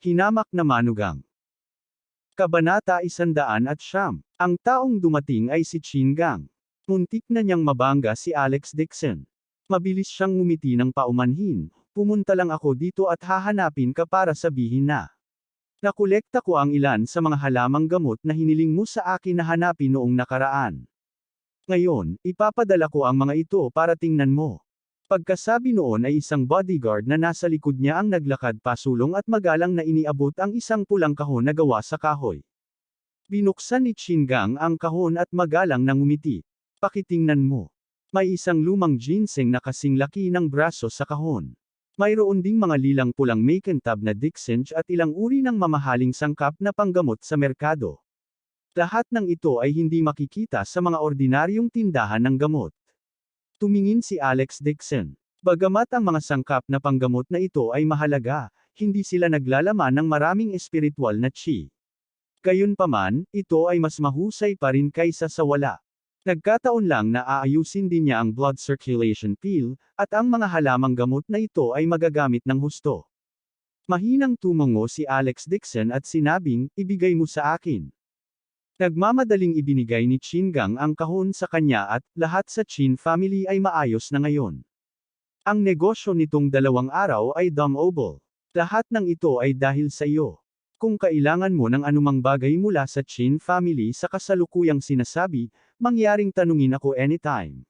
Hinamak na manugang. Kabanata 109. Ang taong dumating ay si Chin Gang. Muntik na niyang mabangga si Alex Dixon. Mabilis siyang ngumiti ng paumanhin. Pumunta lang ako dito at hahanapin ka para sabihin na nakolekta ko ang ilan sa mga halamang gamot na hiniling mo sa akin na hanapin noong nakaraan. Ngayon, ipapadala ko ang mga ito para tingnan mo. Pagkasabi noon ay isang bodyguard na nasa likod niya ang naglakad pasulong at magalang na iniabot ang isang pulang kahon na gawa sa kahoy. Binuksan ni Chin Gang ang kahon at magalang na ngumiti. Pakitingnan mo. May isang lumang ginseng na kasing laki ng braso sa kahon. Mayroon ding mga lilang pulang makintab na Dixench at ilang uri ng mamahaling sangkap na panggamot sa merkado. Lahat ng ito ay hindi makikita sa mga ordinaryong tindahan ng gamot. Tumingin si Alex Dixon. Bagamat ang mga sangkap na panggamot na ito ay mahalaga, hindi sila naglalaman ng maraming espiritual na chi. Gayunpaman, ito ay mas mahusay pa rin kaysa sa wala. Nagkataon lang na aayusin din niya ang blood circulation pill, at ang mga halamang gamot na ito ay magagamit ng husto. Mahinang tumango si Alex Dixon at sinabing, ibigay mo sa akin. Nagmamadaling ibinigay ni Chin Gang ang kahon sa kanya at lahat sa Chin family ay maayos na ngayon. Ang negosyo nitong 2 araw ay dumb-oble. Lahat ng ito ay dahil sa iyo. Kung kailangan mo ng anumang bagay mula sa Chin family sa kasalukuyang sinasabi, mangyaring tanungin ako anytime.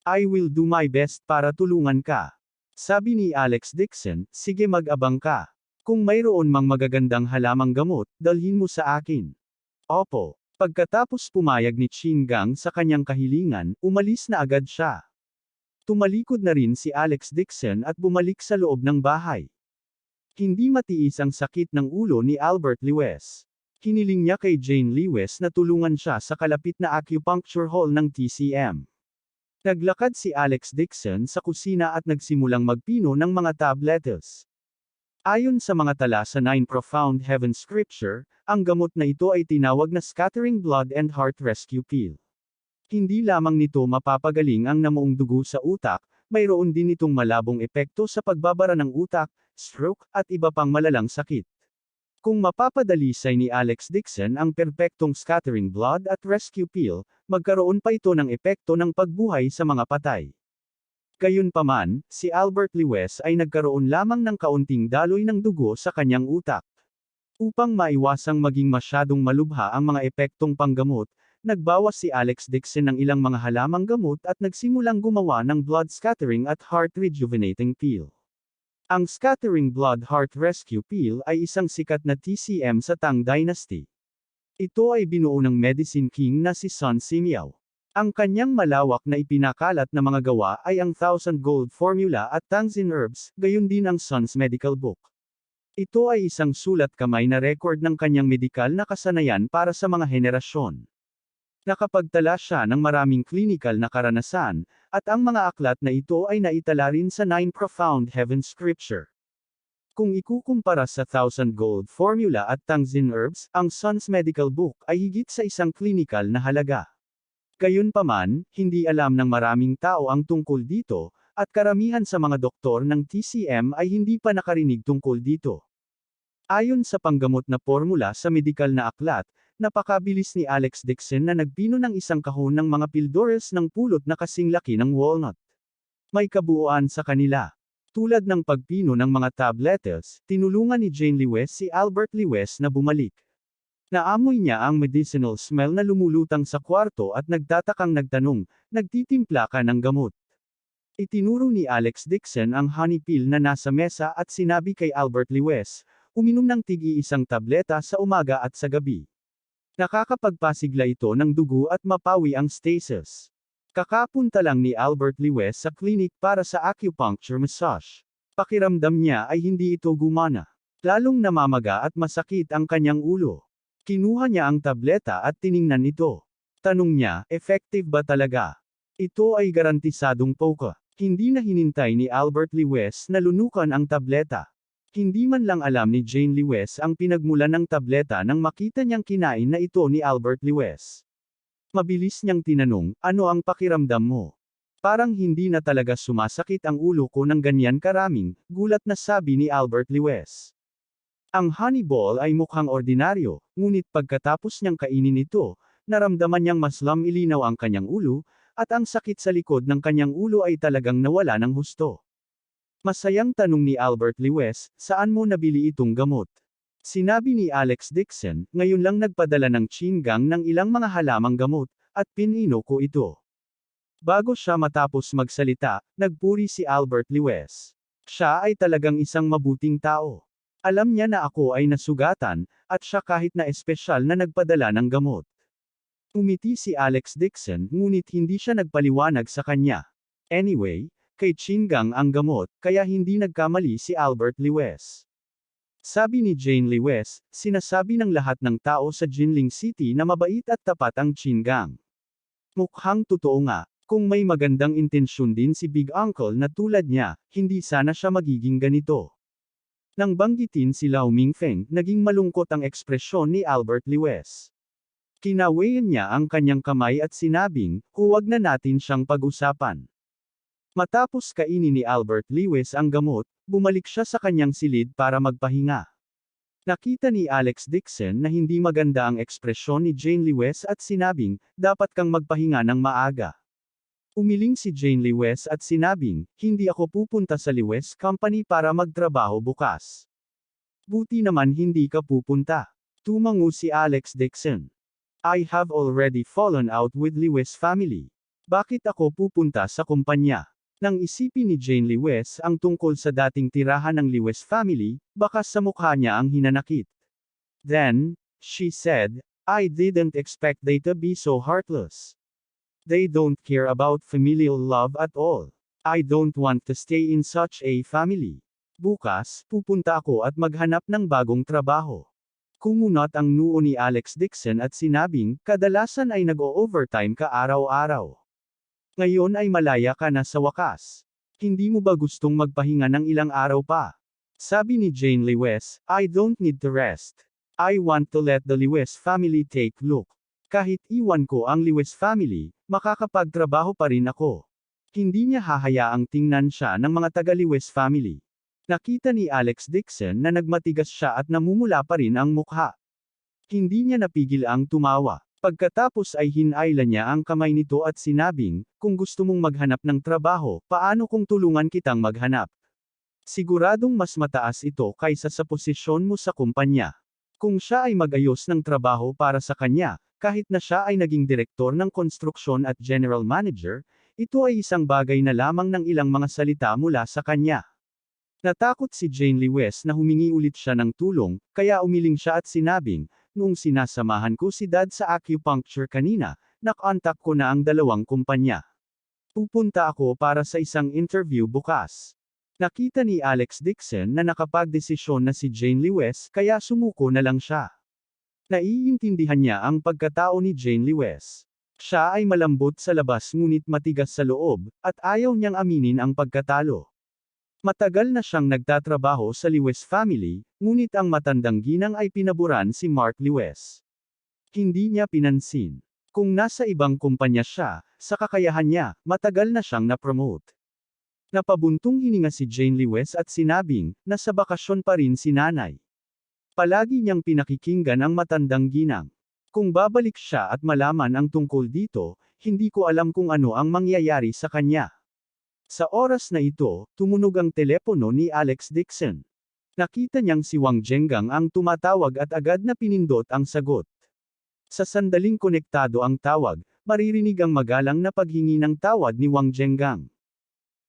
I will do my best para tulungan ka. Sabi ni Alex Dixon, sige mag-abang ka. Kung mayroon mang magagandang halamang gamot, dalhin mo sa akin. Opo. Pagkatapos pumayag ni Chin Gang sa kanyang kahilingan, umalis na agad siya. Tumalikod na rin si Alex Dixon at bumalik sa loob ng bahay. Hindi matiis ang sakit ng ulo ni Albert Lewes. Hiniling niya kay Jane Lewes na tulungan siya sa kalapit na acupuncture hall ng TCM. Naglakad si Alex Dixon sa kusina at nagsimulang magpino ng mga tabletes. Ayon sa mga tala sa 9 Profound Heaven Scripture, ang gamot na ito ay tinawag na Scattering Blood and Heart Rescue Pill. Hindi lamang nito mapapagaling ang namuong dugo sa utak, mayroon din itong malabong epekto sa pagbabara ng utak, stroke, at iba pang malalang sakit. Kung mapapadalisay ni Alex Dixon ang perpektong Scattering Blood at Rescue Pill, magkaroon pa ito ng epekto ng pagbuhay sa mga patay. Gayunpaman, si Albert Lewes ay nagkaroon lamang ng kaunting daloy ng dugo sa kanyang utak. Upang maiwasang maging masyadong malubha ang mga epektong panggamot, nagbawas si Alex Dixon ng ilang mga halamang gamot at nagsimulang gumawa ng blood scattering at heart rejuvenating pill. Ang Scattering Blood Heart Rescue Pill ay isang sikat na TCM sa Tang Dynasty. Ito ay binuo ng medicine king na si Sun Simiao. Ang kanyang malawak na ipinakalat na mga gawa ay ang 1000 Gold Formula at Tangzin Herbs, gayon din ang Sun's Medical Book. Ito ay isang sulat kamay na record ng kanyang medikal na kasanayan para sa mga henerasyon. Nakapagtala siya ng maraming clinical na karanasan, at ang mga aklat na ito ay naitala rin sa 9 Profound Heaven Scripture. Kung ikukumpara sa 1000 Gold Formula at Tangzin Herbs, ang Sun's Medical Book ay higit sa isang clinical na halaga. Gayunpaman, hindi alam ng maraming tao ang tungkol dito, at karamihan sa mga doktor ng TCM ay hindi pa nakarinig tungkol dito. Ayon sa panggamot na formula sa medikal na aklat, napakabilis ni Alex Dixon na nagpino ng isang kahon ng mga pildores ng pulot na kasing laki ng walnut. May kabuuan sa kanila. Tulad ng pagpino ng mga tabletes, tinulungan ni Jane Lewes si Albert Lewes na bumalik. Naamoy niya ang medicinal smell na lumulutang sa kwarto at nagtatakang nagtanong, nagtitimpla ka ng gamot? Itinuro ni Alex Dixon ang honey pill na nasa mesa at sinabi kay Albert Lewes, uminom ng tig-iisang tableta sa umaga at sa gabi. Nakakapagpasigla ito ng dugo at mapawi ang stasis. Kakapunta lang ni Albert Lewes sa clinic para sa acupuncture massage. Pakiramdam niya ay hindi ito gumana. Lalong namamaga at masakit ang kanyang ulo. Kinuha niya ang tableta at tiningnan ito. Tanong niya, effective ba talaga? Ito ay garantisadong poka. Hindi na hinintay ni Albert Lewes na lunukan ang tableta. Hindi man lang alam ni Jane Lewes ang pinagmulan ng tableta nang makita niyang kinain na ito ni Albert Lewes. Mabilis niyang tinanong, ano ang pakiramdam mo? Parang hindi na talaga sumasakit ang ulo ko ng ganyan karaming, gulat na sabi ni Albert Lewes. Ang honey ball ay mukhang ordinaryo, ngunit pagkatapos niyang kainin ito, naramdaman niyang mas ilinaw ang kanyang ulo, at ang sakit sa likod ng kanyang ulo ay talagang nawala ng husto. Masayang tanong ni Albert Lewis, saan mo nabili itong gamot? Sinabi ni Alex Dixon, ngayon lang nagpadala ng chewing gum ng ilang mga halamang gamot, at pinino ko ito. Bago siya matapos magsalita, nagpuri si Albert Lewis. Siya ay talagang isang mabuting tao. Alam niya na ako ay nasugatan, at siya kahit na espesyal na nagpadala ng gamot. Umiti si Alex Dixon, ngunit hindi siya nagpaliwanag sa kanya. Anyway, kay Chingang ang gamot, kaya hindi nagkamali si Albert Lewis. Sabi ni Jane Lewis, sinasabi ng lahat ng tao sa Jinling City na mabait at tapat ang Chingang. Mukhang totoo nga, kung may magandang intensyon din si Big Uncle na tulad niya, hindi sana siya magiging ganito. Nang banggitin si Lau Mingfeng, naging malungkot ang ekspresyon ni Albert Lewis. Kinawayan niya ang kanyang kamay at sinabing, huwag na natin siyang pag-usapan. Matapos kainin ni Albert Lewis ang gamot, bumalik siya sa kanyang silid para magpahinga. Nakita ni Alex Dixon na hindi maganda ang ekspresyon ni Jane Lewis at sinabing, dapat kang magpahinga ng maaga. Umiling si Jane Lewis at sinabing, hindi ako pupunta sa Lewis Company para magtrabaho bukas. Buti naman hindi ka pupunta. Tumango si Alex Dixon. I have already fallen out with Lewis family. Bakit ako pupunta sa kumpanya? Nang isipin ni Jane Lewis ang tungkol sa dating tirahan ng Lewis family, baka sa mukha niya ang hinanakit. Then, she said, I didn't expect they to be so heartless. They don't care about familial love at all. I don't want to stay in such a family. Bukas, pupunta ako at maghanap ng bagong trabaho. Kumunot ang noo ni Alex Dixon at sinabing, kadalasan ay nag-o-overtime ka araw-araw. Ngayon ay malaya ka na sa wakas. Hindi mo ba gustong magpahinga ng ilang araw pa? Sabi ni Jane Lewis, I don't need to rest. I want to let the Lewis family take look. Kahit iwan ko ang Lewis family, makakapagtrabaho pa rin ako. Hindi niya hahayaang tingnan siya ng mga taga-Lewis family. Nakita ni Alex Dixon na nagmatigas siya at namumula pa rin ang mukha. Hindi niya napigil ang tumawa. Pagkatapos ay hinailan niya ang kamay nito at sinabing, kung gusto mong maghanap ng trabaho, paano kung tulungan kitang maghanap? Siguradong mas mataas ito kaysa sa posisyon mo sa kumpanya. Kung siya ay mag-ayos ng trabaho para sa kanya, kahit na siya ay naging direktor ng konstruksyon at general manager, ito ay isang bagay na lamang ng ilang mga salita mula sa kanya. Natakot si Jane Lewis na humingi ulit siya ng tulong, kaya umiling siya at sinabing, noong sinasamahan ko si Dad sa acupuncture kanina, nakontak ko na ang dalawang kumpanya. Pupunta ako para sa isang interview bukas. Nakita ni Alex Dixon na nakapagdesisyon na si Jane Lewis, kaya sumuko na lang siya. Naiintindihan niya ang pagkatao ni Jane Lewis. Siya ay malambot sa labas ngunit matigas sa loob, at ayaw niyang aminin ang pagkatalo. Matagal na siyang nagtatrabaho sa Lewis family, ngunit ang matandang ginang ay pinaboran si Mark Lewis. Hindi niya pinansin. Kung nasa ibang kumpanya siya, sa kakayahan niya, matagal na siyang na-promote. Napabuntong hininga si Jane Lewis at sinabing, nasa bakasyon pa rin si nanay. Palagi niyang pinakikinggan ang matandang ginang. Kung babalik siya at malaman ang tungkol dito, hindi ko alam kung ano ang mangyayari sa kanya. Sa oras na ito, tumunog ang telepono ni Alex Dixon. Nakita niyang si Wang Zhengang ang tumatawag at agad na pinindot ang sagot. Sa sandaling konektado ang tawag, maririnig ang magalang na paghingi ng tawad ni Wang Zhengang.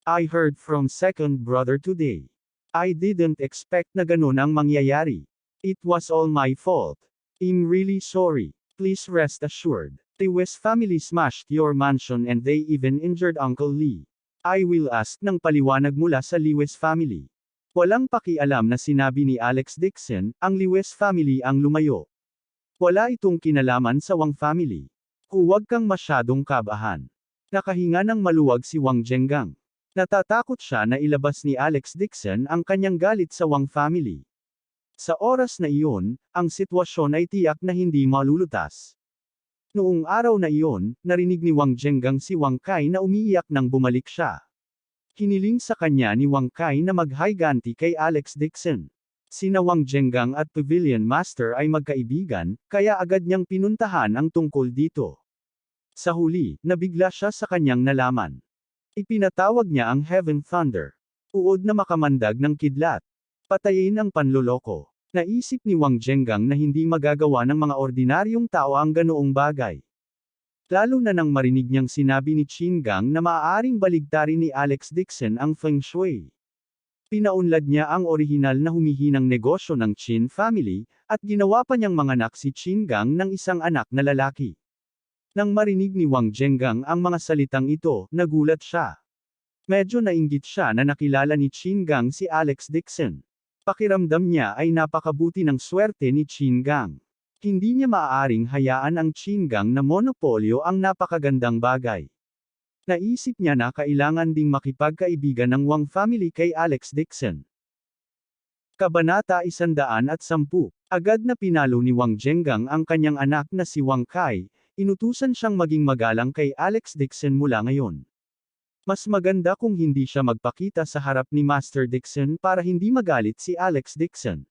I heard from second brother today. I didn't expect na ganun ang mangyayari. It was all my fault. I'm really sorry. Please rest assured. The West family smashed your mansion and they even injured Uncle Lee. I will ask ng paliwanag mula sa Lewis family. Walang pakialam na sinabi ni Alex Dixon, ang Lewis family ang lumayo. Wala itong kinalaman sa Wang family. Huwag kang masyadong kabahan. Nakahinga ng maluwag si Wang Zhengang. Natatakot siya na ilabas ni Alex Dixon ang kanyang galit sa Wang family. Sa oras na iyon, ang sitwasyon ay tiyak na hindi malulutas. Noong araw na iyon, narinig ni Wang Zhengang si Wang Kai na umiiyak nang bumalik siya. Hiniling sa kanya ni Wang Kai na maghiganti kay Alex Dixon. Sina Wang Zhengang at Pavilion Master ay magkaibigan, kaya agad niyang pinuntahan ang tungkol dito. Sa huli, nabigla siya sa kanyang nalaman. Ipinatawag niya ang Heaven Thunder. Uod na makamandag ng kidlat. Patayin ang panloloko. Naisip ni Wang Zhengang na hindi magagawa ng mga ordinaryong tao ang ganoong bagay. Lalo na nang marinig niyang sinabi ni Qin Gang na maaaring baligtarin ni Alex Dixon ang Feng Shui. Pinaunlad niya ang orihinal na humihinang negosyo ng Qin family, at ginawa pa niyang manganak si Qin Gang ng isang anak na lalaki. Nang marinig ni Wang Zhengang ang mga salitang ito, nagulat siya. Medyo nainggit siya na nakilala ni Qin Gang si Alex Dixon. Pakiramdam niya ay napakabuti ng swerte ni Qin Gang. Hindi niya maaaring hayaan ang Qin Gang na monopolyo ang napakagandang bagay. Naisip niya na kailangan ding makipagkaibigan ng Wang family kay Alex Dixon. Kabanata 110. Agad na pinalo ni Wang Zhengang ang kanyang anak na si Wang Kai, inutusan siyang maging magalang kay Alex Dixon mula ngayon. Mas maganda kung hindi siya magpakita sa harap ni Master Dixon para hindi magalit si Alex Dixon.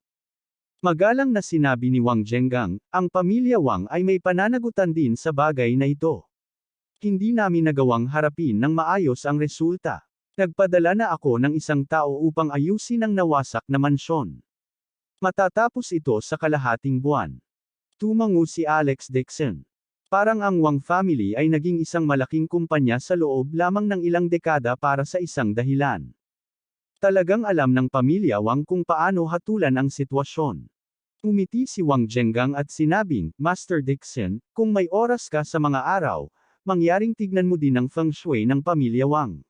Magalang na sinabi ni Wang Zhengang, ang pamilya Wang ay may pananagutan din sa bagay na ito. Hindi namin nagawang harapin ng maayos ang resulta. Nagpadala na ako ng isang tao upang ayusin ang nawasak na mansyon. Matatapos ito sa kalahating buwan. Tumango si Alex Dixon. Parang ang Wang family ay naging isang malaking kumpanya sa loob lamang ng ilang dekada para sa isang dahilan. Talagang alam ng pamilya Wang kung paano hatulan ang sitwasyon. Umiti si Wang Zhengang at sinabing, Master Dixon, kung may oras ka sa mga araw, mangyaring tignan mo din ang feng shui ng pamilya Wang.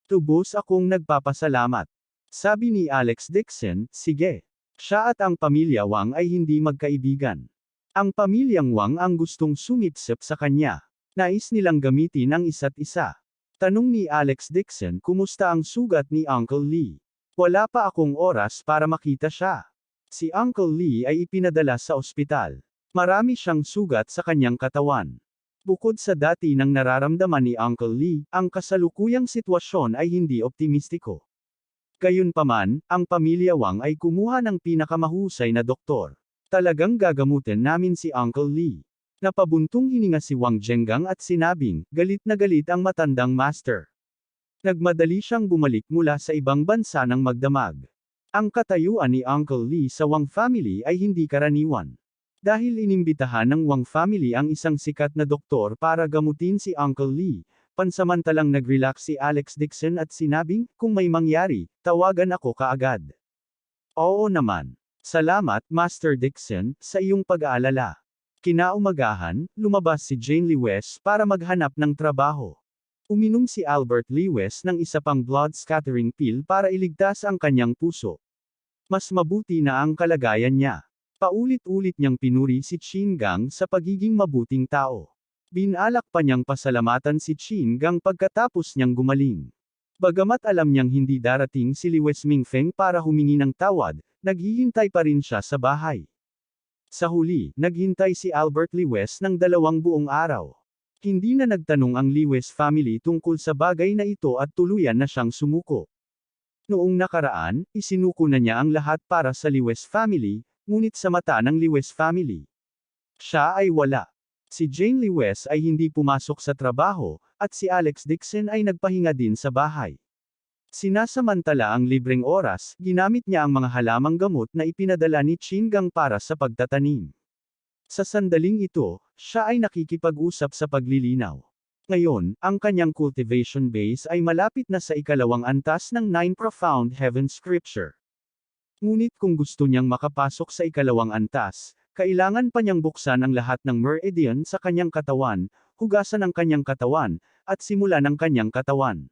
Tubos akong nagpapasalamat. Sabi ni Alex Dixon, sige. Siya at ang pamilya Wang ay hindi magkaibigan. Ang pamilyang Wang ang gustong sumipsip sa kanya. Nais nilang gamitin ang isa't isa. Tanong ni Alex Dixon kumusta ang sugat ni Uncle Lee. Wala pa akong oras para makita siya. Si Uncle Lee ay ipinadala sa ospital. Marami siyang sugat sa kanyang katawan. Bukod sa dati nang nararamdaman ni Uncle Lee, ang kasalukuyang sitwasyon ay hindi optimistiko. Gayunpaman, ang pamilya Wang ay kumuha ng pinakamahusay na doktor. Talagang gagamutin namin si Uncle Lee. Napabuntong hininga si Wang Zhengang at sinabing, galit na galit ang matandang master. Nagmadali siyang bumalik mula sa ibang bansa ng magdamag. Ang katayuan ni Uncle Lee sa Wang family ay hindi karaniwan. Dahil inimbitahan ng Wang family ang isang sikat na doktor para gamutin si Uncle Lee, pansamantalang nag-relax si Alex Dixon at sinabing, kung may mangyari, tawagan ako kaagad. Oo naman. Salamat, Master Dixon, sa iyong pag-aalala. Kinaumagahan, lumabas si Jane Lewis para maghanap ng trabaho. Uminom si Albert Lewis ng isa pang blood scattering pill para iligtas ang kanyang puso. Mas mabuti na ang kalagayan niya. Paulit-ulit niyang pinuri si Qin Gang sa pagiging mabuting tao. Binalak pa niyang pasalamatan si Qin Gang pagkatapos niyang gumaling. Bagamat alam niyang hindi darating si Lewis Mingfeng para humingi ng tawad, naghihintay pa rin siya sa bahay. Sa huli, naghintay si Albert Lewis ng 2 buong araw. Hindi na nagtanong ang Lewis family tungkol sa bagay na ito at tuluyan na siyang sumuko. Noong nakaraan, isinuko na niya ang lahat para sa Lewis family, ngunit sa mata ng Lewis family, siya ay wala. Si Jane Lewis ay hindi pumasok sa trabaho, at si Alex Dixon ay nagpahinga din sa bahay. Sinasamantala ang libreng oras, ginamit niya ang mga halamang gamot na ipinadala ni Qin Gang para sa pagtatanim. Sa sandaling ito, siya ay nakikipag-usap sa paglilinaw. Ngayon, ang kanyang cultivation base ay malapit na sa 2nd antas ng 9 Profound Heaven Scripture. Ngunit kung gusto niyang makapasok sa 2nd antas, kailangan pa niyang buksan ang lahat ng meridian sa kanyang katawan, hugasan ang kanyang katawan, at simulan ang kanyang katawan.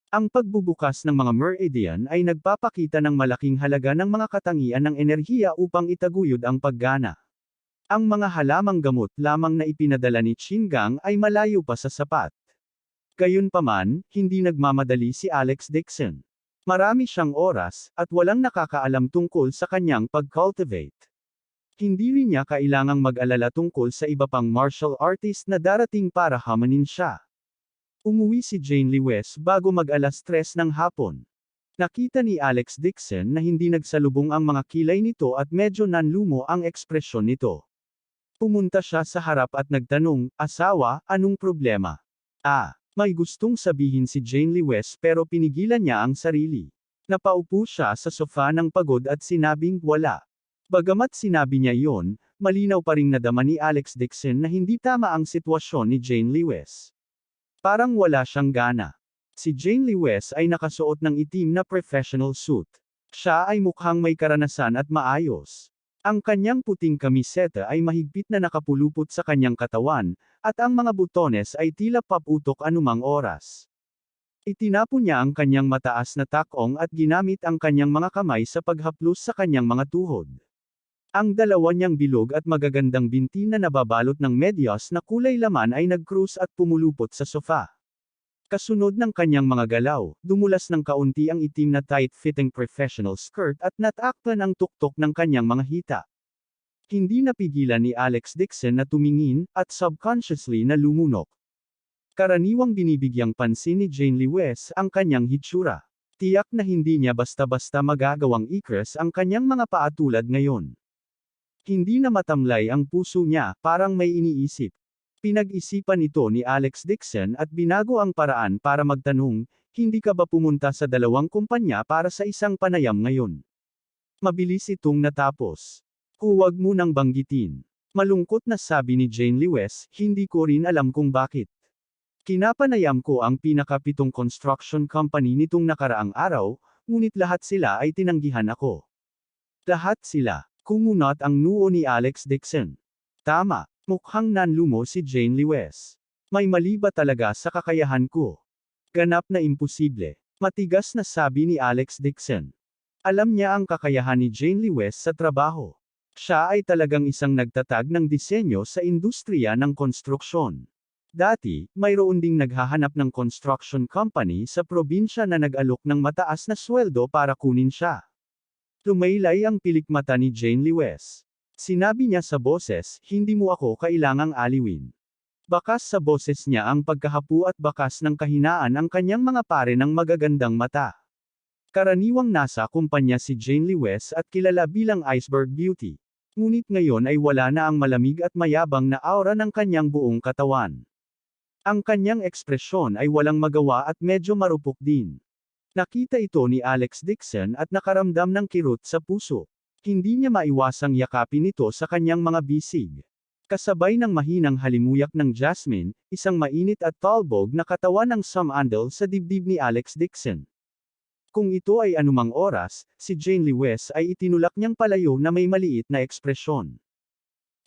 Ang pagbubukas ng mga meridian ay nagpapakita ng malaking halaga ng mga katangian ng enerhiya upang itaguyod ang paggana. Ang mga halamang gamot lamang na ipinadala ni Qin Gang ay malayo pa sa sapat. Gayunpaman, hindi nagmamadali si Alex Dixon. Marami siyang oras, at walang nakakaalam tungkol sa kanyang pag-cultivate. Hindi rin niya kailangang mag-alala tungkol sa iba pang martial artist na darating para hamanin siya. Umuwi si Jane Lewis bago mag-alas 3 ng hapon. Nakita ni Alex Dixon na hindi nagsalubong ang mga kilay nito at medyo nanlumo ang ekspresyon nito. Pumunta siya sa harap at nagtanong, "Asawa, anong problema?" May gustong sabihin si Jane Lee West pero pinigilan niya ang sarili. Napaupo siya sa sofa ng pagod at sinabing, "Wala." Bagamat sinabi niya iyon, malinaw pa ring nadama ni Alex Dixon na hindi tama ang sitwasyon ni Jane Lee West. Parang wala siyang gana. Si Jane Lee West ay nakasuot ng itim na professional suit. Siya ay mukhang may karanasan at maayos. Ang kanyang puting kamiseta ay mahigpit na nakapulupot sa kanyang katawan, at ang mga butones ay tila paputok anumang oras. Itinapon niya ang kanyang mataas na takong at ginamit ang kanyang mga kamay sa paghaplos sa kanyang mga tuhod. Ang dalawa niyang bilog at magagandang binti na nababalot ng medyas na kulay laman ay nag-cruise at pumulupot sa sofa. Kasunod ng kanyang mga galaw, dumulas ng kaunti ang itim na tight-fitting professional skirt at natakpan ang tuktok ng kanyang mga hita. Hindi napigilan ni Alex Dixon na tumingin, at subconsciously na lumunok. Karaniwang binibigyang pansin ni Jane Lee West ang kanyang hitsura. Tiyak na hindi niya basta-basta magagawang ikres ang kanyang mga paa tulad ngayon. Hindi na matamlay ang puso niya, parang may iniisip. Pinag-isipan ito ni Alex Dixon at binago ang paraan para magtanong, "Hindi ka ba pumunta sa dalawang kumpanya para sa isang panayam ngayon?" Mabilis itong natapos. "Huwag mo nang banggitin." Malungkot na sabi ni Jane Lee West, "Hindi ko rin alam kung bakit. Kinapanayam ko ang pinakapitong construction company nitong nakaraang araw, ngunit lahat sila ay tinanggihan ako." Lahat sila. Kumunot ang noo ni Alex Dixon. Tama. Mukhang nanlumo si Jane Lee West. May mali ba talaga sa kakayahan ko? Ganap na imposible. Matigas na sabi ni Alex Dixon. Alam niya ang kakayahan ni Jane Lee West sa trabaho. Siya ay talagang isang nagtatag ng disenyo sa industriya ng konstruksyon. Dati, mayroon ding naghahanap ng construction company sa probinsya na nag-alok ng mataas na sweldo para kunin siya. Lumaylay ang pilikmata ni Jane Lee West. Sinabi niya sa boses, "Hindi mo ako kailangang aliwin." Bakas sa boses niya ang pagkahapu at bakas ng kahinaan ang kanyang mga pare ng magagandang mata. Karaniwang nasa kumpanya si Jane Lee West at kilala bilang Iceberg Beauty. Ngunit ngayon ay wala na ang malamig at mayabang na aura ng kanyang buong katawan. Ang kanyang ekspresyon ay walang magawa at medyo marupok din. Nakita ito ni Alex Dixon at nakaramdam ng kirot sa puso. Hindi niya maiwasang yakapin ito sa kanyang mga bisig. Kasabay ng mahinang halimuyak ng Jasmine, isang mainit at talbog na katawan ng sumandal sa dibdib ni Alex Dixon. Kung ito ay anumang oras, si Jane Lee West ay itinulak niyang palayo na may maliit na ekspresyon.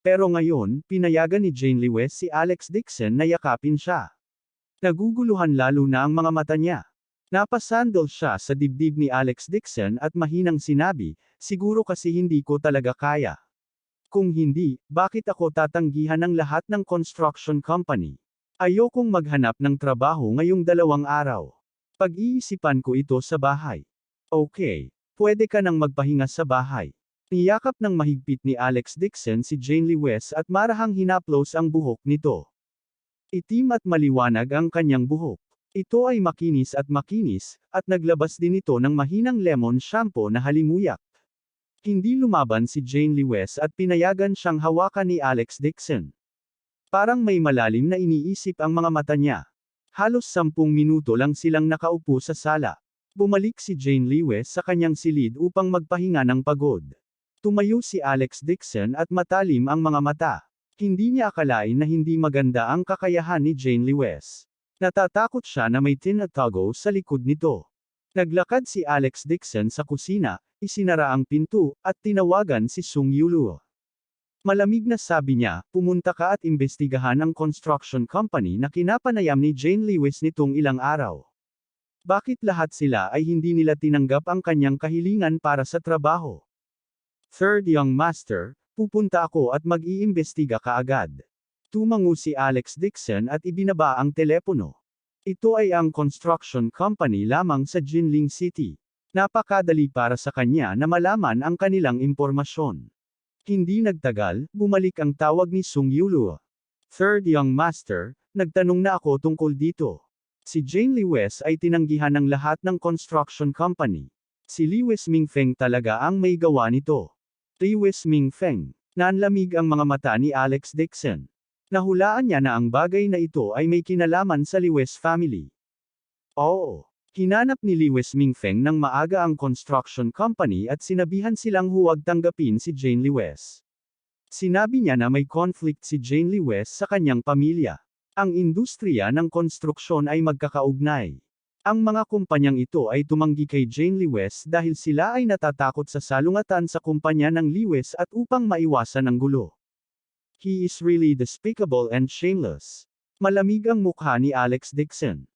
Pero ngayon, pinayagan ni Jane Lee West si Alex Dixon na yakapin siya. Naguguluhan lalo na ang mga mata niya. Napasandal siya sa dibdib ni Alex Dixon at mahinang sinabi, "Siguro kasi hindi ko talaga kaya. Kung hindi, bakit ako tatanggihan ng lahat ng construction company? Ayokong maghanap ng trabaho ngayong 2 araw. Pag-iisipan ko ito sa bahay." "Okay. Pwede ka nang magpahinga sa bahay." Niyakap ng mahigpit ni Alex Dixon si Jane Lee West at marahang hinaplos ang buhok nito. Itim at maliwanag ang kanyang buhok. Ito ay makinis at naglabas din ito ng mahinang lemon shampoo na halimuyak. Hindi lumaban si Jane Lee West at pinayagan siyang hawakan ni Alex Dixon. Parang may malalim na iniisip ang mga mata niya. Halos 10 minuto lang silang nakaupo sa sala. Bumalik si Jane Lee West sa kanyang silid upang magpahinga ng pagod. Tumayo si Alex Dixon at matalim ang mga mata. Hindi niya akalain na hindi maganda ang kakayahan ni Jane Lee West. Natatakot siya na may tinatago sa likod nito. Naglakad si Alex Dixon sa kusina, isinara ang pinto, at tinawagan si Sung Yuluo. Malamig na sabi niya, "Pumunta ka at imbestigahan ang construction company na kinapanayam ni Jane Lee West nitong ilang araw. Bakit lahat sila ay hindi nila tinanggap ang kanyang kahilingan para sa trabaho?" "Third young master, pupunta ako at mag-iimbestiga kaagad." Tumango si Alex Dixon at ibinaba ang telepono. Ito ay ang construction company lamang sa Jinling City. Napakadali para sa kanya na malaman ang kanilang impormasyon. Hindi nagtagal, bumalik ang tawag ni Sung Yuluo. "Third young master, nagtanong na ako tungkol dito. Si Jane Lewis ay tinanggihan ng lahat ng construction company. Si Lewis Mingfeng talaga ang may gawa nito. Lewis Mingfeng. Nanlamig ang mga mata ni Alex Dixon. Nahulaan niya na ang bagay na ito ay may kinalaman sa Lewis family. Oo. Hinanap ni Lewis Mingfeng ng maaga ang construction company at sinabihan silang huwag tanggapin si Jane Lewis. Sinabi niya na may conflict si Jane Lewis sa kanyang pamilya. Ang industriya ng konstruksyon ay magkakaugnay. Ang mga kumpanyang ito ay tumanggi kay Jane Lewis dahil sila ay natatakot sa salungatan sa kumpanya ng Lewis at upang maiwasan ang gulo. He is really despicable and shameless. Malamig ang mukha ni Alex Dixon.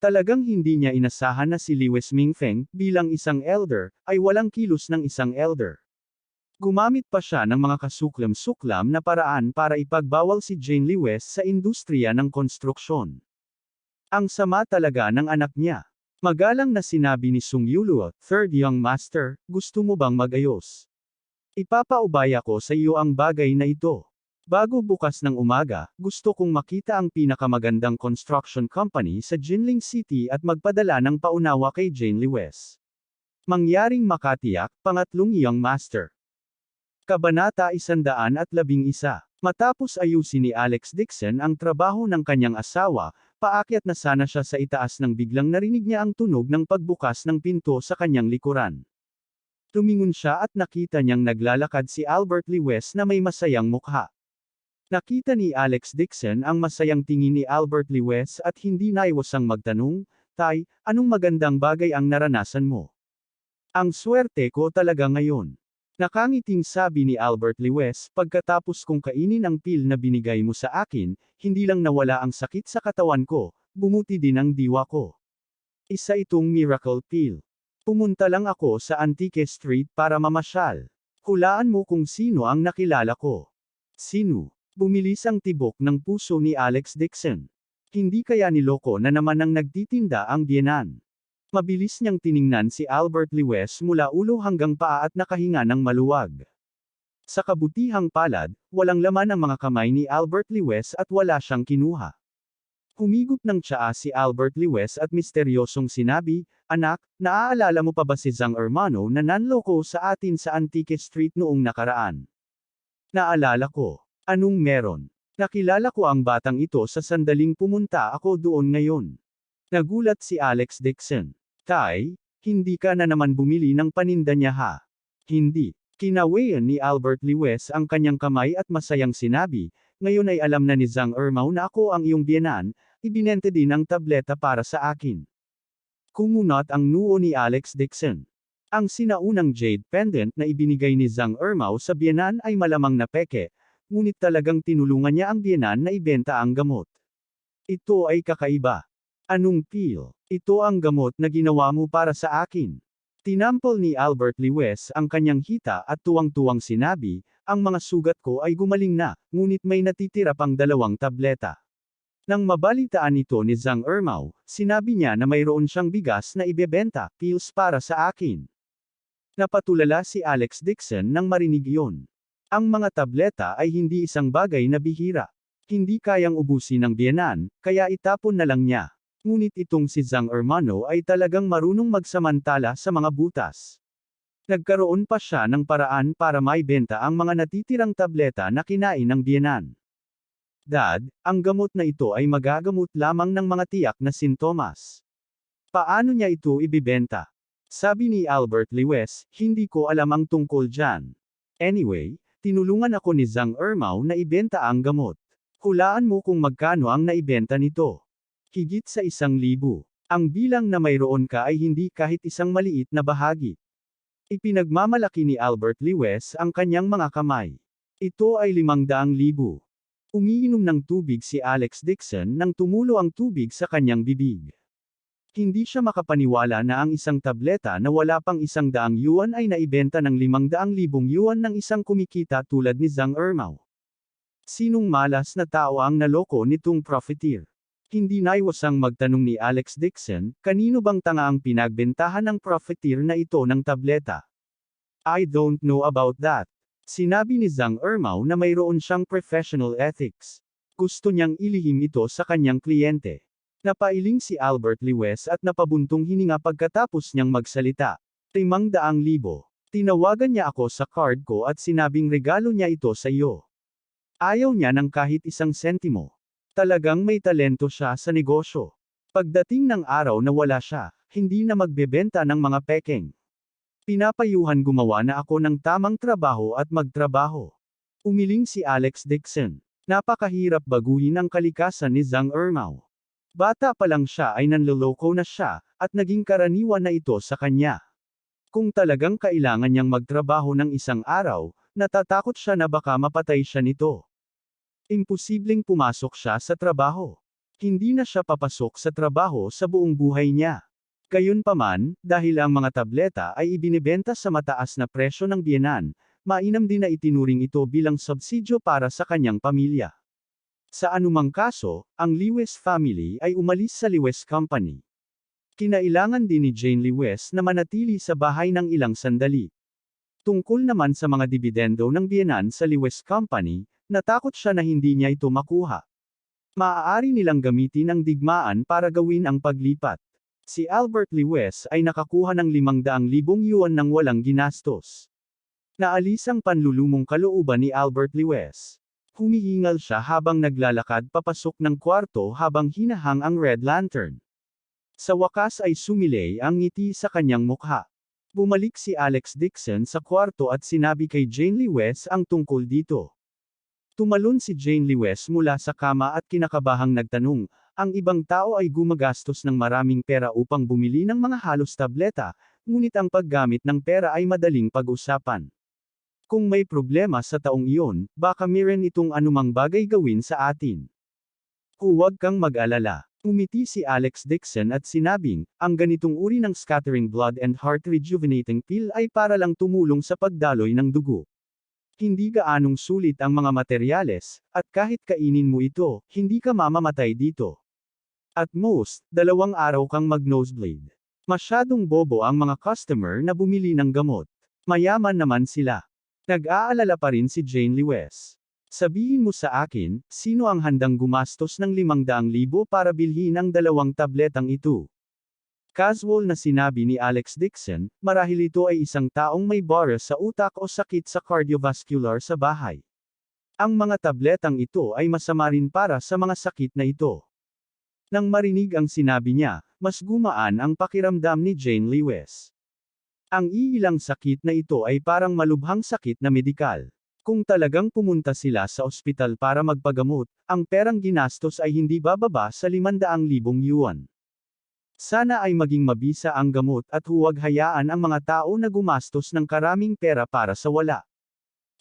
Talagang hindi niya inasahan na si Lewis Mingfeng, bilang isang elder, ay walang kilos ng isang elder. Gumamit pa siya ng mga kasuklam-suklam na paraan para ipagbawal si Jane Lewis sa industriya ng konstruksyon. Ang sama talaga ng anak niya. Magalang na sinabi ni Sung Yuluo, third young master, gusto mo bang magayos? Ipapaubaya ko sa iyo ang bagay na ito. Bago bukas ng umaga, gusto kong makita ang pinakamagandang construction company sa Jinling City at magpadala ng paunawa kay Jane Lewis. Mangyaring makatiyak, pangatlong young master. Kabanata 111. Matapos ayusin ni Alex Dixon ang trabaho ng kanyang asawa, paakyat na sana siya sa itaas nang biglang narinig niya ang tunog ng pagbukas ng pinto sa kanyang likuran. Tumingon siya at nakita niyang naglalakad si Albert Lewis na may masayang mukha. Nakita ni Alex Dixon ang masayang tingin ni Albert Lewis at hindi naiwasang magtanong, "Tay, anong magandang bagay ang naranasan mo?" "Ang swerte ko talaga ngayon." Nakangiting sabi ni Albert Lewis, "Pagkatapos kong kainin ang pill na binigay mo sa akin, hindi lang nawala ang sakit sa katawan ko, bumuti din ang diwa ko. Isa itong miracle pill. Pumunta lang ako sa Antique Street para mamasyal. Hulaan mo kung sino ang nakilala ko." "Sino?" Bumilis ang tibok ng puso ni Alex Dixon. Hindi kaya niloko na naman ang nagtitinda ang biyenan. Mabilis niyang tiningnan si Albert Lewis mula ulo hanggang paa at nakahinga ng maluwag. Sa kabutihang palad, walang laman ang mga kamay ni Albert Lewis at wala siyang kinuha. Humigop ng tsaa si Albert Lewis at misteryosong sinabi, "Anak, naaalala mo pa ba si Zhang Hermano na nanloko sa atin sa Antique Street noong nakaraan?" "Naalala ko. Anong meron?" "Nakilala ko ang batang ito sa sandaling pumunta ako doon ngayon." Nagulat si Alex Dixon. "Tay, hindi ka na naman bumili ng paninda niya ha?" "Hindi." Kinawayan ni Albert Lewis ang kanyang kamay at masayang sinabi, "Ngayon ay alam na ni Zhang Ermao na ako ang iyong biyenan, ibinente din ang tableta para sa akin." Kumunot ang noo ni Alex Dixon. Ang sinaunang jade pendant na ibinigay ni Zhang Ermao sa biyenan ay malamang na peke, ngunit talagang tinulungan niya ang biyenan na ibenta ang gamot. "Ito ay kakaiba." "Anong pill?" "Ito ang gamot na ginawa mo para sa akin." Tinampol ni Albert Lewis ang kanyang hita at tuwang-tuwang sinabi, "Ang mga sugat ko ay gumaling na, ngunit may natitira pang 2 tableta." Nang mabalitaan ito ni Zhang Ermao, sinabi niya na mayroon siyang bigas na ibebenta, pills para sa akin. Napatulala si Alex Dixon nang marinig iyon. Ang mga tableta ay hindi isang bagay na bihira. Hindi kayang ubusin ng biyenan, kaya itapon na lang niya. Ngunit itong si Zhang Hermano ay talagang marunong magsamantala sa mga butas. Nagkaroon pa siya ng paraan para maibenta ang mga natitirang tableta na kinain ng biyenan. "Dad, ang gamot na ito ay magagamot lamang ng mga tiyak na sintomas. Paano niya ito ibibenta?" Sabi ni Albert Lewis, "Hindi ko alam ang tungkol dyan. Anyway, tinulungan ako ni Zhang Ermao na ibenta ang gamot. Hulaan mo kung magkano ang naibenta nito." "Higit sa 1,000. Ang bilang na mayroon ka ay hindi kahit isang maliit na bahagi." Ipinagmamalaki ni Albert Lewis ang kanyang mga kamay. "Ito ay 500,000. Umiinom ng tubig si Alex Dixon nang tumulo ang tubig sa kanyang bibig. Hindi siya makapaniwala na ang isang tableta na wala pang 100 yuan ay naibenta ng 500,000 yuan ng isang kumikita tulad ni Zhang Ermao. Sinong malas na tao ang naloko nitong profiteer? Hindi naiwasang magtanong ni Alex Dixon, kanino bang tanga ang pinagbentahan ng profiteer na ito ng tableta? "I don't know about that." Sinabi ni Zhang Ermao na mayroon siyang professional ethics. Gusto niyang ilihim ito sa kanyang kliyente. Napailing si Albert Lewes at napabuntong hininga pagkatapos niyang magsalita. 500,000. Tinawagan niya ako sa card ko at sinabing regalo niya ito sa iyo. Ayaw niya ng kahit isang sentimo. Talagang may talento siya sa negosyo. Pagdating ng araw na wala siya, hindi na magbebenta ng mga pekeng. Pinapayuhan gumawa na ako ng tamang trabaho at magtrabaho. Umiling si Alex Dixon. Napakahirap baguhin ang kalikasan ni Zhang Ermao. Bata pa lang siya ay nanloloko na siya, at naging karaniwan na ito sa kanya. Kung talagang kailangan niyang magtrabaho ng isang araw, natatakot siya na baka mapatay siya nito. Imposibleng pumasok siya sa trabaho. Hindi na siya papasok sa trabaho sa buong buhay niya. Gayunpaman, dahil ang mga tableta ay ibinebenta sa mataas na presyo ng biyenan, mainam din na itinuring ito bilang subsidyo para sa kanyang pamilya. Sa anumang kaso, ang Lewes family ay umalis sa Lewes Company. Kinailangan din ni Jane Lewes na manatili sa bahay ng ilang sandali. Tungkol naman sa mga dibidendo ng biyenan sa Lewes Company, natakot siya na hindi niya ito makuha. Maaari nilang gamitin ang digmaan para gawin ang paglipat. Si Albert Lewes ay nakakuha ng 500,000 yuan nang walang ginastos. Naalis ang panlulumong kalooban ni Albert Lewes. Humihingal siya habang naglalakad papasok ng kwarto habang hinahang ang red lantern. Sa wakas ay sumilay ang ngiti sa kanyang mukha. Bumalik si Alex Dixon sa kwarto at sinabi kay Jane Lewes ang tungkol dito. Tumalon si Jane Lewes mula sa kama at kinakabahang nagtanong, ang ibang tao ay gumagastos ng maraming pera upang bumili ng mga halos tableta, ngunit ang paggamit ng pera ay madaling pag-usapan. Kung may problema sa taong iyon, baka meron itong anumang bagay gawin sa atin. Huwag kang mag-alala. Umiti si Alex Dixon at sinabing, ang ganitong uri ng scattering blood and heart rejuvenating pill ay para lang tumulong sa pagdaloy ng dugo. Hindi gaanong sulit ang mga materyales, at kahit kainin mo ito, hindi ka mamamatay dito. At most, 2 araw kang mag-nosebleed. Masyadong bobo ang mga customer na bumili ng gamot. Mayaman naman sila. Nag-aalala pa rin si Jane Lewes. Sabihin mo sa akin, sino ang handang gumastos ng 500,000 para bilhin ang 2 tabletang ito? Casual na sinabi ni Alex Dixon, marahil ito ay isang taong may bara sa utak o sakit sa cardiovascular sa bahay. Ang mga tabletang ito ay masama rin para sa mga sakit na ito. Nang marinig ang sinabi niya, mas gumaan ang pakiramdam ni Jane Lewes. Ang iilang sakit na ito ay parang malubhang sakit na medikal. Kung talagang pumunta sila sa ospital para magpagamot, ang perang ginastos ay hindi bababa sa 500,000 yuan. Sana ay maging mabisa ang gamot at huwag hayaan ang mga tao na gumastos ng karaming pera para sa wala.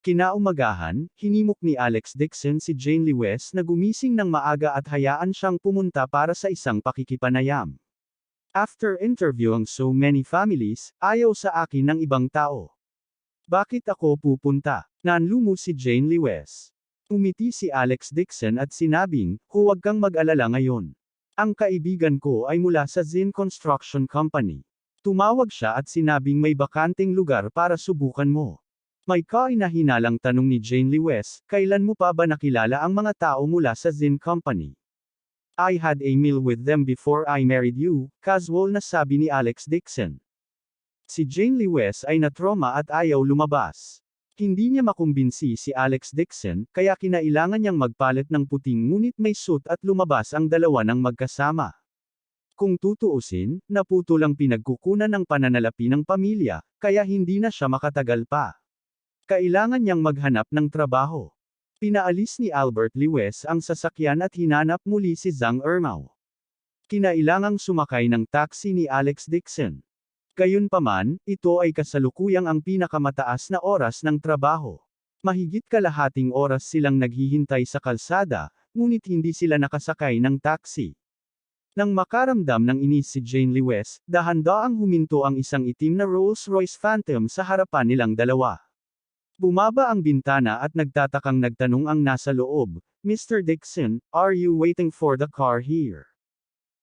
Kinaumagahan, hinimok ni Alex Dixon si Jane Lewes na gumising ng maaga at hayaan siyang pumunta para sa isang pakikipanayam. After interviewing so many families, ayaw sa akin ng ibang tao. Bakit ako pupunta? Nanlumo si Jane Lewes. Umiti si Alex Dixon at sinabing, huwag kang mag-alala ngayon. Ang kaibigan ko ay mula sa Zin Construction Company. Tumawag siya at sinabing may bakanting lugar para subukan mo. May kahinahinalang tanong ni Jane Lewes, kailan mo pa ba nakilala ang mga tao mula sa Zin Company? I had a meal with them before I married you, casual na sabi ni Alex Dixon. Si Jane Lewes ay natroma at ayaw lumabas. Hindi niya makumbinsi si Alex Dixon, kaya kinailangan niyang magpalit ng puting ngunit may suit at lumabas ang dalawa ng magkasama. Kung tutuusin, naputol ang pinagkukunan ng pananalapi ng pamilya, kaya hindi na siya makatagal pa. Kailangan niyang maghanap ng trabaho. Pinaalis ni Albert Lewes ang sasakyan at hinanap muli si Zhang Ermao. Kinailangang sumakay ng taxi ni Alex Dixon. Gayunpaman, ito ay kasalukuyang ang pinakamataas na oras ng trabaho. Mahigit kalahating oras silang naghihintay sa kalsada, ngunit hindi sila nakasakay ng taxi. Nang makaramdam ng inis si Jane Lewes, dahan-daang huminto ang isang itim na Rolls-Royce Phantom sa harapan nilang dalawa. Bumaba ang bintana at nagtatakang nagtanong ang nasa loob, Mr. Dixon, are you waiting for the car here?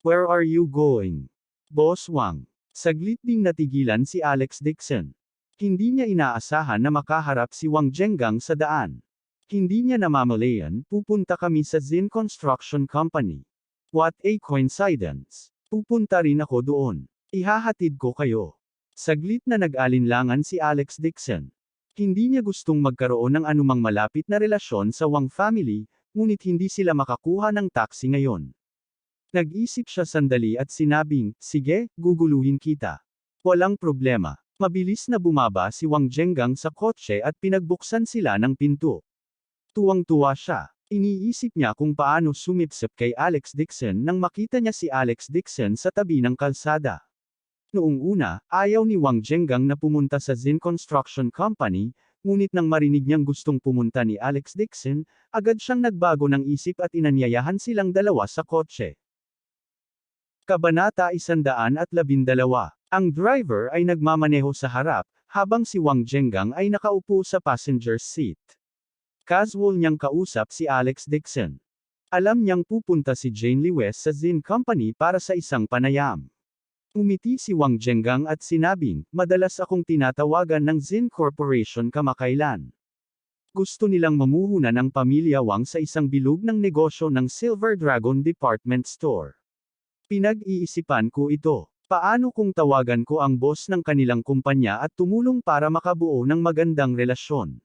Where are you going? Boss Wang. Saglit ding natigilan si Alex Dixon. Hindi niya inaasahan na makaharap si Wang Zhenggang sa daan. Hindi niya namamalayan, pupunta kami sa Zin Construction Company. What a coincidence. Pupunta rin ako doon. Ihahatid ko kayo. Saglit na nag-alinlangan si Alex Dixon. Hindi niya gustong magkaroon ng anumang malapit na relasyon sa Wang family, ngunit hindi sila makakuha ng taxi ngayon. Nag-isip siya sandali at sinabing, sige, guguluhin kita. Walang problema. Mabilis na bumaba si Wang Zhengang sa kotse at pinagbuksan sila ng pinto. Tuwang-tuwa siya. Iniisip niya kung paano sumipsip kay Alex Dixon nang makita niya si Alex Dixon sa tabi ng kalsada. Noong una, ayaw ni Wang Zhengang na pumunta sa Zin Construction Company, ngunit nang marinig niyang gustong pumunta ni Alex Dixon, agad siyang nagbago ng isip at inanyayahan silang dalawa sa kotse. Kabanata 112. Ang driver ay nagmamaneho sa harap, habang si Wang Zhengang ay nakaupo sa passenger seat. Casual niyang kausap si Alex Dixon. Alam niyang pupunta si Jane Lewis sa Zin Company para sa isang panayam. Umiti si Wang Zhengang at sinabing, madalas akong tinatawagan ng Zin Corporation kamakailan. Gusto nilang mamuhunan ang pamilya Wang sa isang bilog ng negosyo ng Silver Dragon Department Store. Pinag-iisipan ko ito. Paano kung tawagan ko ang boss ng kanilang kumpanya at tumulong para makabuo ng magandang relasyon?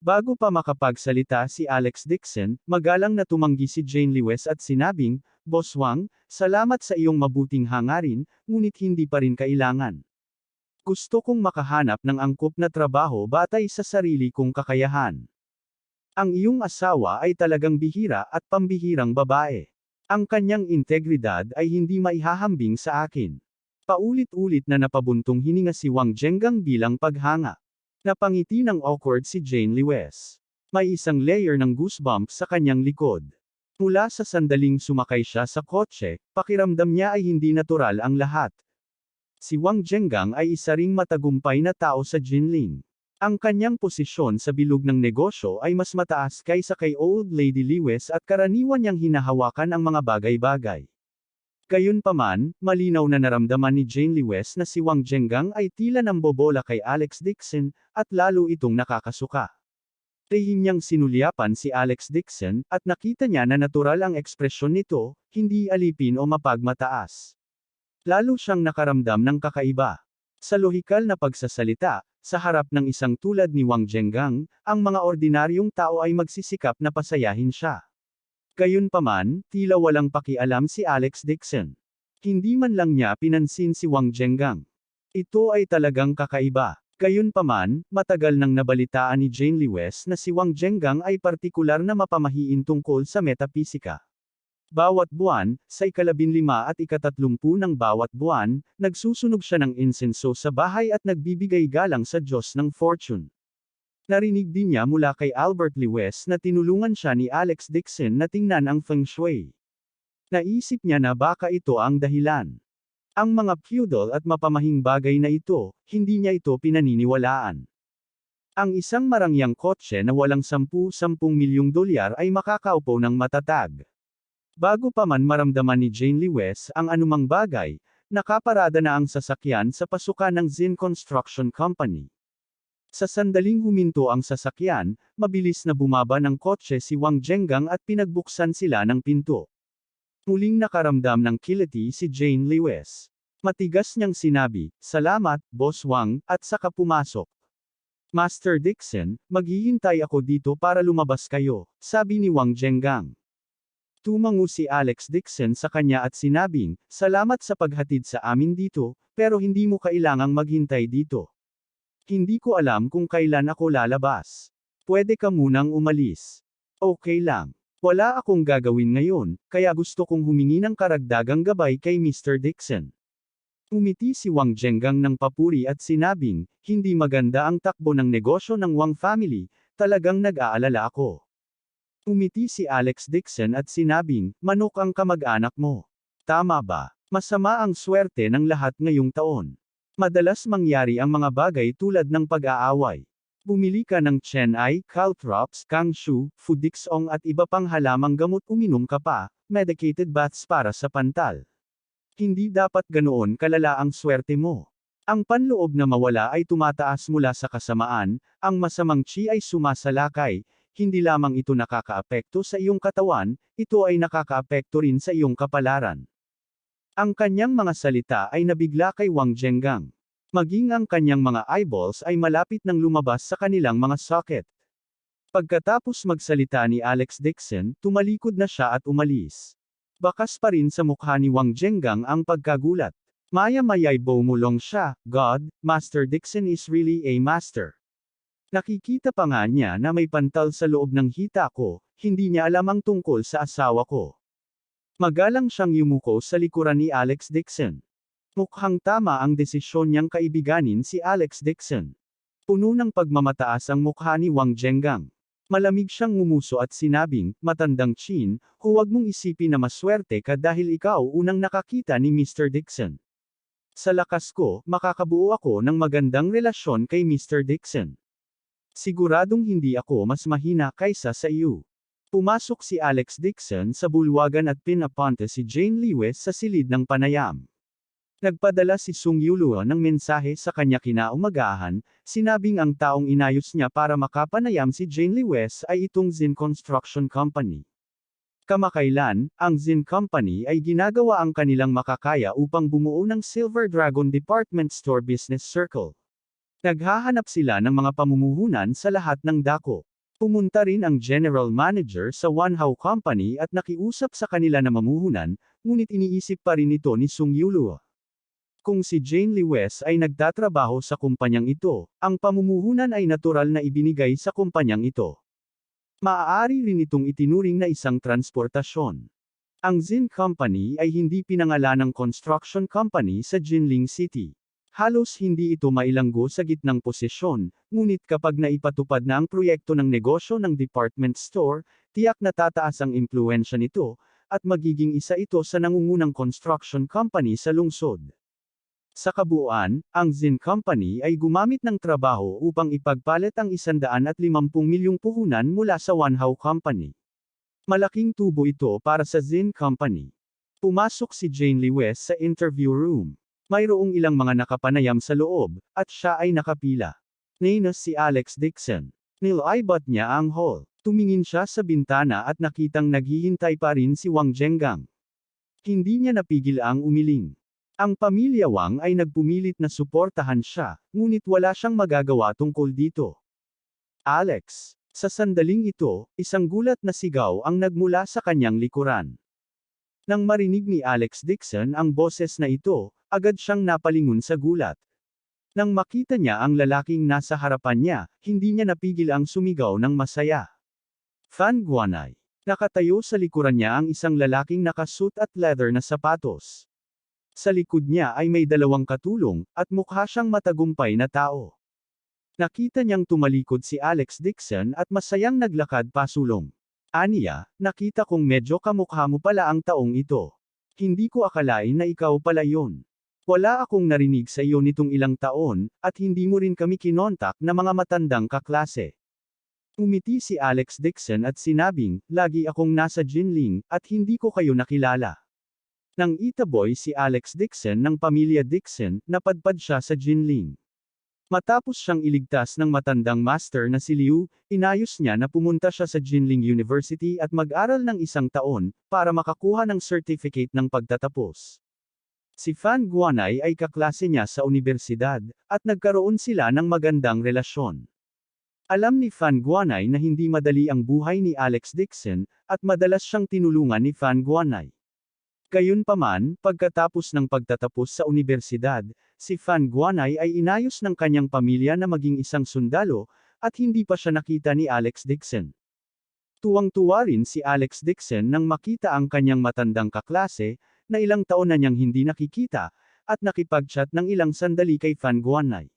Bago pa makapagsalita si Alex Dixon, magalang na tumanggi si Jane Lewis at sinabing, Boss Wang, salamat sa iyong mabuting hangarin, ngunit hindi pa rin kailangan. Gusto kong makahanap ng angkop na trabaho batay sa sarili kong kakayahan. Ang iyong asawa ay talagang bihira at pambihirang babae. Ang kanyang integridad ay hindi maihahambing sa akin. Paulit-ulit na napabuntong hininga si Wang Zhengang bilang paghanga. Napangiti ng awkward si Jane Lewis. May isang layer ng goosebumps sa kanyang likod. Mula sa sandaling sumakay siya sa kotse, pakiramdam niya ay hindi natural ang lahat. Si Wang Zhengang ay isa ring matagumpay na tao sa Jinling. Ang kanyang posisyon sa bilog ng negosyo ay mas mataas kaysa kay Old Lady Lewis at karaniwan niyang hinahawakan ang mga bagay-bagay. Gayunpaman, malinaw na naramdaman ni Jane Lewis na si Wang Zhengang ay tila nambobola kay Alex Dixon, at lalo itong nakakasuka. Lihim niyang sinulyapan si Alex Dixon, at nakita niya na natural ang ekspresyon nito, hindi alipin o mapagmataas. Lalo siyang nakaramdam ng kakaiba. Sa lohikal na pagsasalita, sa harap ng isang tulad ni Wang Zhengang, ang mga ordinaryong tao ay magsisikap na pasayahin siya. Gayunpaman, tila walang pakialam si Alex Dixon. Hindi man lang niya pinansin si Wang Zhengang. Ito ay talagang kakaiba. Gayunpaman, matagal nang nabalitaan ni Jane Lewis na si Wang Zhengang ay partikular na mapamahiin tungkol sa metapisika. Bawat buwan, sa ika-15 at ika-30 ng bawat buwan, nagsusunog siya ng insenso sa bahay at nagbibigay galang sa Diyos ng fortune. Narinig din niya mula kay Albert Lewis na tinulungan siya ni Alex Dixon na tingnan ang feng shui. Naisip niya na baka ito ang dahilan. Ang mga feudal at mapamahing bagay na ito, hindi niya ito pinaniniwalaan. Ang isang marangyang kotse na walang 10 milyong dolyar ay makakaupo ng matatag. Bago pa man maramdaman ni Jane Lewis ang anumang bagay, nakaparada na ang sasakyan sa pasukan ng Zin Construction Company. Sa sandaling huminto ang sasakyan, mabilis na bumaba ng kotse si Wang Zhengang at pinagbuksan sila ng pinto. Muling nakaramdam ng kiliti si Jane Lewis. Matigas niyang sinabi, salamat, Boss Wang, at saka pumasok. Master Dixon, maghihintay ako dito para lumabas kayo, sabi ni Wang Zhengang. Tumango si Alex Dixon sa kanya at sinabing, salamat sa paghatid sa amin dito, pero hindi mo kailangang maghintay dito. Hindi ko alam kung kailan ako lalabas. Pwede ka munang umalis. Okay lang. Wala akong gagawin ngayon, kaya gusto kong humingi ng karagdagang gabay kay Mr. Dixon. Umiti si Wang Zhengang ng papuri at sinabing, hindi maganda ang takbo ng negosyo ng Wang family, talagang nag-aalala ako. Umiti si Alex Dixon at sinabing, manok ang kamag-anak mo. Tama ba? Masama ang swerte ng lahat ngayong taon. Madalas mangyari ang mga bagay tulad ng pag-aaway. Bumili ka ng Chennai, Caltrops, Kangshu, Fudixong at iba pang halamang gamot, uminom ka pa, medicated baths para sa pantal. Hindi dapat ganoon kalala ang swerte mo. Ang panloob na mawala ay tumataas mula sa kasamaan, ang masamang chi ay sumasalakay, Hindi lamang ito nakakaapekto sa iyong katawan, ito ay nakakaapekto rin sa iyong kapalaran. Ang kanyang mga salita ay nabigla kay Wang Zhengang. Maging ang kanyang mga eyeballs ay malapit nang lumabas sa kanilang mga socket. Pagkatapos magsalita ni Alex Dixon, tumalikod na siya at umalis. Bakas pa rin sa mukha ni Wang Zhengang ang pagkagulat. Maya-maya'y bumulong siya, God, Master Dixon is really a master. Nakikita pa nga niya na may pantal sa loob ng hita ko, hindi niya alam ang tungkol sa asawa ko. Magalang siyang yumuko sa likuran ni Alex Dixon. Mukhang tama ang desisyon niyang kaibiganin si Alex Dixon. Puno ng pagmamataas ang mukha ni Wang Zhengang. Malamig siyang ngumuso at sinabing, Matandang Chin, huwag mong isipin na maswerte ka dahil ikaw unang nakakita ni Mr. Dixon. Sa lakas ko, makakabuo ako ng magandang relasyon kay Mr. Dixon. Siguradong hindi ako mas mahina kaysa sa iyo. Pumasok si Alex Dixon sa bulwagan at pinapunta si Jane Lewis sa silid ng panayam. Nagpadala si Sung Yuluo ng mensahe sa kanya kinaumagahan, sinabing ang taong inayos niya para makapanayam si Jane Lewis ay itong Zin Construction Company. Kamakailan, ang Zin Company ay ginagawa ang kanilang makakaya upang bumuo ng Silver Dragon Department Store Business Circle. Naghahanap sila ng mga pamumuhunan sa lahat ng dako. Pumunta rin ang General Manager sa Wanhao Company at nakiusap sa kanila na mamuhunan, ngunit iniisip pa rin ito ni Sung Yuluo. Kung si Jane Lewis ay nagtatrabaho sa kumpanyang ito, ang pamumuhunan ay natural na ibinigay sa kumpanyang ito. Maaari rin itong itinuring na isang transportasyon. Ang Zin Company ay hindi pinangalanang construction company sa Jinling City. Halos hindi ito mailanggo sa gitnang posisyon, ngunit kapag naipatupad na ang proyekto ng negosyo ng department store, tiyak na tataas ang impluwensya nito, at magiging isa ito sa nangungunang construction company sa lungsod. Sa kabuuan, ang Zin Company ay gumamit ng trabaho upang ipagpalit ang 150 milyong puhunan mula sa Wanhao Company. Malaking tubo ito para sa Zin Company. Pumasok si Jane Lewis sa interview room. Mayroong ilang mga nakapanayam sa loob, at siya ay nakapila. Nainos si Alex Dixon. Nilaibat niya ang hall. Tumingin siya sa bintana at nakitang naghihintay pa rin si Wang Zhengang. Hindi niya napigil ang umiling. Ang pamilya Wang ay nagpumilit na suportahan siya, ngunit wala siyang magagawa tungkol dito. Alex. Sa sandaling ito, isang gulat na sigaw ang nagmula sa kanyang likuran. Nang marinig ni Alex Dixon ang boses na ito, agad siyang napalingon sa gulat. Nang makita niya ang lalaking nasa harapan niya, hindi niya napigil ang sumigaw ng masaya. Fan Guanay. Nakatayo sa likuran niya ang isang lalaking nakasuit at leather na sapatos. Sa likod niya ay may dalawang katulong, at mukha siyang matagumpay na tao. Nakita niyang tumalikod si Alex Dixon at masayang naglakad pasulong. Aniya, nakita kong medyo kamukha mo pala ang taong ito. Hindi ko akalain na ikaw pala yon. Wala akong narinig sa iyo nitong ilang taon, at hindi mo rin kami kinontak na mga matandang kaklase. Umiti si Alex Dixon at sinabing, lagi akong nasa Jinling, at hindi ko kayo nakilala. Nang itaboy si Alex Dixon ng pamilya Dixon, napadpad siya sa Jinling. Matapos siyang iligtas ng matandang master na si Liu, inayos niya na pumunta siya sa Jinling University at mag-aral ng 1 taon, para makakuha ng certificate ng pagtatapos. Si Fan Guanay ay kaklase niya sa universidad, at nagkaroon sila ng magandang relasyon. Alam ni Fan Guanay na hindi madali ang buhay ni Alex Dixon, at madalas siyang tinulungan ni Fan Guanay. Gayunpaman, pagkatapos ng pagtatapos sa universidad, si Fan Guanay ay inayos ng kanyang pamilya na maging isang sundalo, at hindi pa siya nakita ni Alex Dixon. Tuwang-tuwa rin si Alex Dixon nang makita ang kanyang matandang kaklase, na ilang taon na niyang hindi nakikita, at nakipag-chat ng ilang sandali kay Fan Guanay.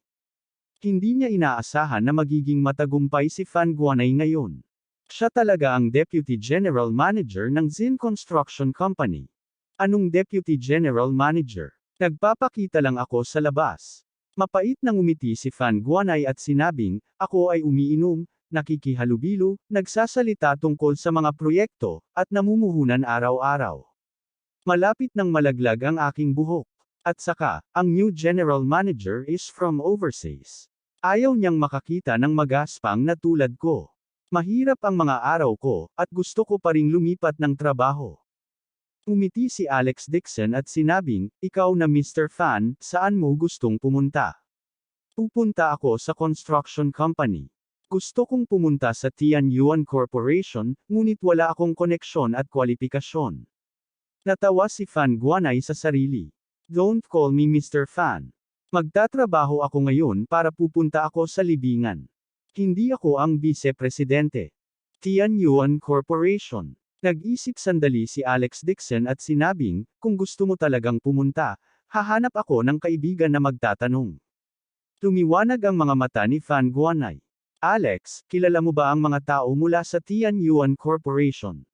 Hindi niya inaasahan na magiging matagumpay si Fan Guanay ngayon. Siya talaga ang Deputy General Manager ng Zin Construction Company. Anong Deputy General Manager? Nagpapakita lang ako sa labas. Mapait na ngumiti si Fan Guanay at sinabing, ako ay umiinom, nakikihalubilo, nagsasalita tungkol sa mga proyekto, at namumuhunan araw-araw. Malapit nang malaglag ang aking buhok. At saka, ang new General Manager is from overseas. Ayaw niyang makakita ng magaspang na tulad ko. Mahirap ang mga araw ko, at gusto ko pa ring lumipat ng trabaho. Umiti si Alex Dixon at sinabing, ikaw na Mr. Fan, saan mo gustong pumunta? Pupunta ako sa construction company. Gusto kong pumunta sa Tianyuan Corporation, ngunit wala akong koneksyon at kwalifikasyon. Natawa si Fan Guanay sa sarili. Don't call me Mr. Fan. Magtatrabaho ako ngayon para pupunta ako sa libingan. Hindi ako ang vice-presidente. Tianyuan Corporation. Nag-isip sandali si Alex Dixon at sinabing, kung gusto mo talagang pumunta, hahanap ako ng kaibigan na magtatanong. Tumiwanag ang mga mata ni Fan Guanay. Alex, kilala mo ba ang mga tao mula sa Tianyuan Corporation?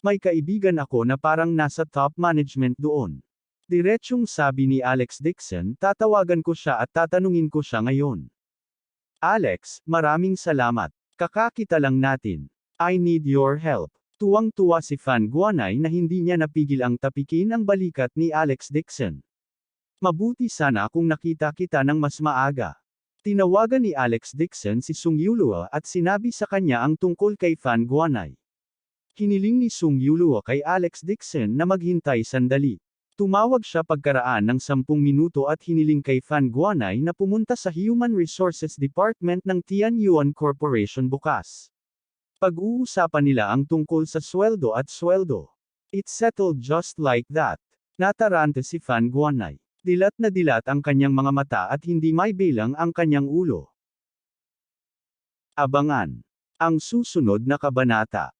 May kaibigan ako na parang nasa top management doon. Diretsyong sabi ni Alex Dixon, tatawagan ko siya at tatanungin ko siya ngayon. Alex, maraming salamat. Kakakita lang natin. I need your help. Tuwang-tuwa si Fan Guanay na hindi niya napigil ang tapikin ang balikat ni Alex Dixon. Mabuti sana kung nakita kita ng mas maaga. Tinawagan ni Alex Dixon si Sung Yulua at sinabi sa kanya ang tungkol kay Fan Guanay. Hiniling ni Sung Yulua kay Alex Dixon na maghintay sandali. Tumawag siya pagkaraan ng 10 minuto at hiniling kay Fan Guanay na pumunta sa Human Resources Department ng Tianyuan Corporation bukas. Pag-uusapan nila ang tungkol sa sweldo at sweldo. It's settled just like that. Natarante si Fan Guanay. Dilat na dilat ang kanyang mga mata at hindi may bilang ang kanyang ulo. Abangan ang susunod na kabanata.